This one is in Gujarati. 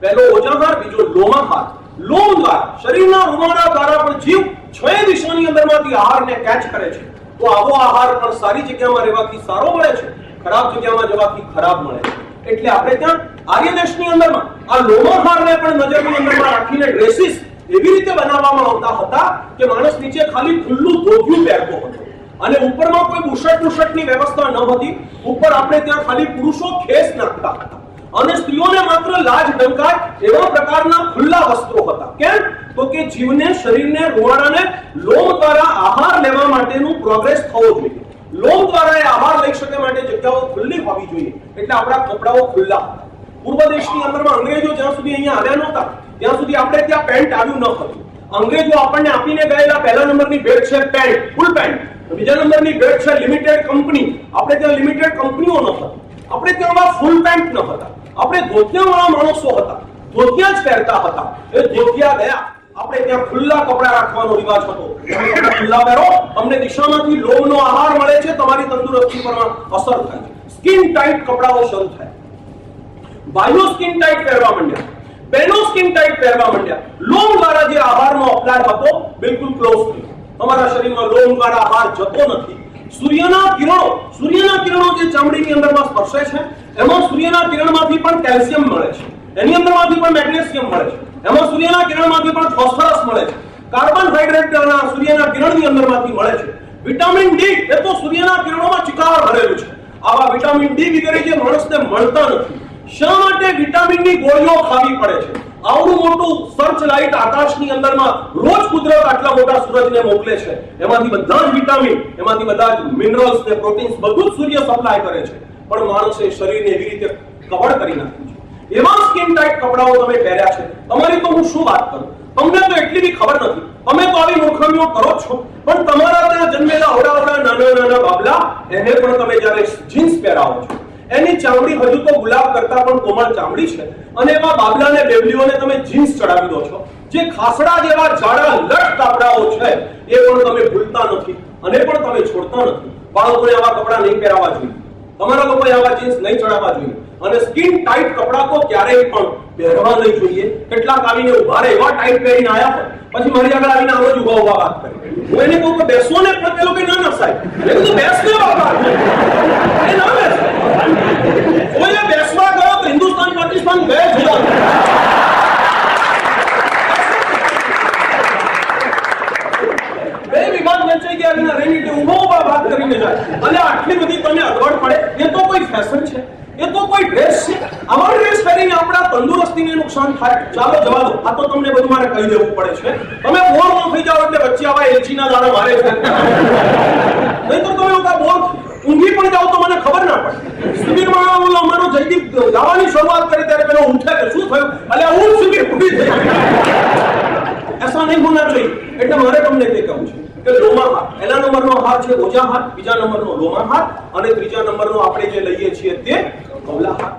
પહેલો ઓજાહાર, બીજો લોમાહાર. લોમ દ્વારા શરીરના રૂવાડા દ્વારા પણ જીવ 6 દિશાની અંદરમાંથી આહારને કેચ કરે છે. તો આવો આહાર પણ સારી જગ્યામાં રહેવાથી સારો મળે છે, ખરાબ જગ્યામાં જવાથી ખરાબ મળે છે. એટલે આપણે ત્યાં આર્ય દેશની અંદરમાં આ લોમાહારને પણ નજરની અંદરમાં રાખીને ડ્રેસીસ એવી રીતે બનાવવામાં આવતા હતા કે માણસ નીચે ખાલી ખુલ્લું ધોતિયું પહેરતો હતો અને ઉપરમાં કોઈ બુશર્ટની વ્યવસ્થા ન હતી. ઉપર આપણે ત્યાં ખાલી પુરુષો ખેસ નાખતા હતા અને સ્ત્રીઓને માત્ર લાજ ડંકાય એવા પ્રકારના ખુલ્લા વસ્ત્રો હતા. કેમ? તો કે જીવને, શરીરને, રૂવાડાને લોમ દ્વારા આહાર લેવા માટેનું પ્રોગ્રેસ થવો જોઈએ. લોમ દ્વારા એ આહાર લઈ શકે માટે જગ્યાઓ ખુલ્લી હોવી જોઈએ. એટલે આપણા કપડાઓ ખુલ્લા હતા. પૂર્વ દેશની અંદરમાં અંગ્રેજો જ્યાં સુધી અહીંયા આવ્યા નહોતા ત્યાં સુધી આપણે ત્યાં પેન્ટ આવ્યું ન હતું. અંગ્રેજો આપણને આપીને ગયેલા પહેલા નંબરની ભેટ છે પેન્ટ, ફૂલ પેન્ટ. બીજા નંબરની ભેટ છે લિમિટેડ કંપની. આપણે ત્યાં લિમિટેડ કંપનીઓ ન હતી. આપણે ત્યાં ફૂલ પેન્ટ ન હતા. આપણે ધોતિયાવાળા માણસો હતા, ધોતિયા જ પહેરતા હતા. એ ધોતિયા ગયા. આપણે ત્યાં ખુલ્લા કપડા રાખવાનો રિવાજ હતો. ખુલ્લા પહેરો, તમને દિશામાંથી લોમનો આહાર મળે છે, તમારી તંદુરસ્તી પર અસર થાય છે. સ્કિન ટાઈટ કપડાઓ શરૂ થાય. ભાઈઓ સ્કિન ટાઈટ પહેરવા માંડ્યા, બહેનો સ્કિન ટાઈટ પહેરવા માંડ્યા. લોમ દ્વારા જે આહારનો અપ્લાય હતો બિલકુલ ક્લોઝ થયો. તમારા શરીરમાં લોમ દ્વારા આહાર જતો નથી. સૂર્યના કિરણો જે ચામડીની અંદરમાં સ્પર્શે છે એમાં સૂર્યના કિરણમાંથી પણ કેલ્શિયમ મળે છે, એની અંદરમાંથી પણ મેગ્નેશિયમ મળે છે, એમાં સૂર્યના કિરણમાંથી પણ ફોસ્ફરસ મળે છે, કાર્બોહાઈડ્રેટ સૂર્યના કિરણની અંદરમાંથી મળે છે. વિટામિન ડી એ તો સૂર્યના કિરણોમાં ચિકાળ ભરેલું છે. આવા વિટામિન ડી વગેરે જે માણસને મળતા નથી. શા માટે વિટામિનની ગોળીઓ ખાવી પડે છે? આવડું મોટું સર્ચ લાઇટ આકાશની અંદરમાં રોજ કુદરત આટલા મોટા સૂરજને મોકલે છે. એમાંથી બધા જ વિટામિન, એમાંથી બધા જ મિનરલ્સ ને પ્રોટીન્સ બધું જ સૂર્ય સપ્લાય કરે છે. પણ માણસે શરીરને એવી રીતે કવર કરી નાખ્યું છે. એવા સ્કિન ટાઈટ કપડાઓ તમે પહેર્યા છે. તમારી તો હું શું વાત કરું, તમને તો એટલી બી ખબર નથી. તમે તો આવી મૂર્ખામીઓ કરો છો. પણ તમારા ત્યાં જન્મેલા અવડા નાના બાબલા એને પણ તમે જ્યારે જીન્સ પહેરાવો છો, એની ચામડી હજુ તો ગુલાબ કરતા પણ કોમળ ચામડી છે અને એવા બાબલાને બેવલીઓને તમે જીન્સ ચડાવી દો છો. જે ખાસડા જેવા જાડા લટ કાપડાઓ છે એ પણ તમે ભૂલતા નથી અને પણ તમે છોડતા નથી. બાળકોને આવા કપડા નહીં પહેરાવવા જોઈએ. તમારા લોકોએ આવા જીન્સ નહીં ચડાવવા જોઈએ અને સ્કિન ટાઈટ કપડા તો ક્યારેય પણ પહેરવા નહીં જોઈએ. કેટલાક આવીને ઉભા રહે એવા ટાઈટ પહેરીને આવ્યા હોય, પછી મારી આગળ આવીને આમ જ ઉભા વાત કરે. હું એને કહું કે બેસો ને, પણ તે લોકો ના સાહેબ મેં કીધું બેસને બાબા, એ ના બેસે. ઓલે બેસવા ગયો તો હિન્દુસ્તાન પાકિસ્તાન બે જુદા. બે વિભાગ વચ્ચે ગયા વિના રેની ઉભા વાત કરીને જાય અને આટલી બધી તમને અગવડ પડે. એ તો કોઈ ફેશન છે, એ તો કોઈ ડ્રેસ છે? આવા ડ્રેસ પહેરીને આપણા તંદુરસ્તીને નુકસાન થાય. ચાલો જવા દો, આ તો તમને બધું મારે કહી દેવું પડે છે. તમે બોર ન થઈ જાઓ એટલે વચ્ચે આવા એલચીના દાણા મારે છે. નહીં તો તમે બોર ઊંઘી પણ જાઓ તો મને ખબર ના પડે. શિબિરમાં અમારો જયદીપ ગાવાની શરૂઆત કરી ત્યારે પેલો ઉઠે કે શું થયું, એટલે હું શિબિર પૂરી થઈ. એસા નહીં હોના જોઈએ. એટલે મારે તમને તે કહું છે કે લોમાહાર, પહેલા નંબરનો હાર છે ઓજાહાર, બીજા નંબરનો લોમાહાર અને ત્રીજા નંબરનો આપણે જે લઈએ છીએ તે કૌલાહાર.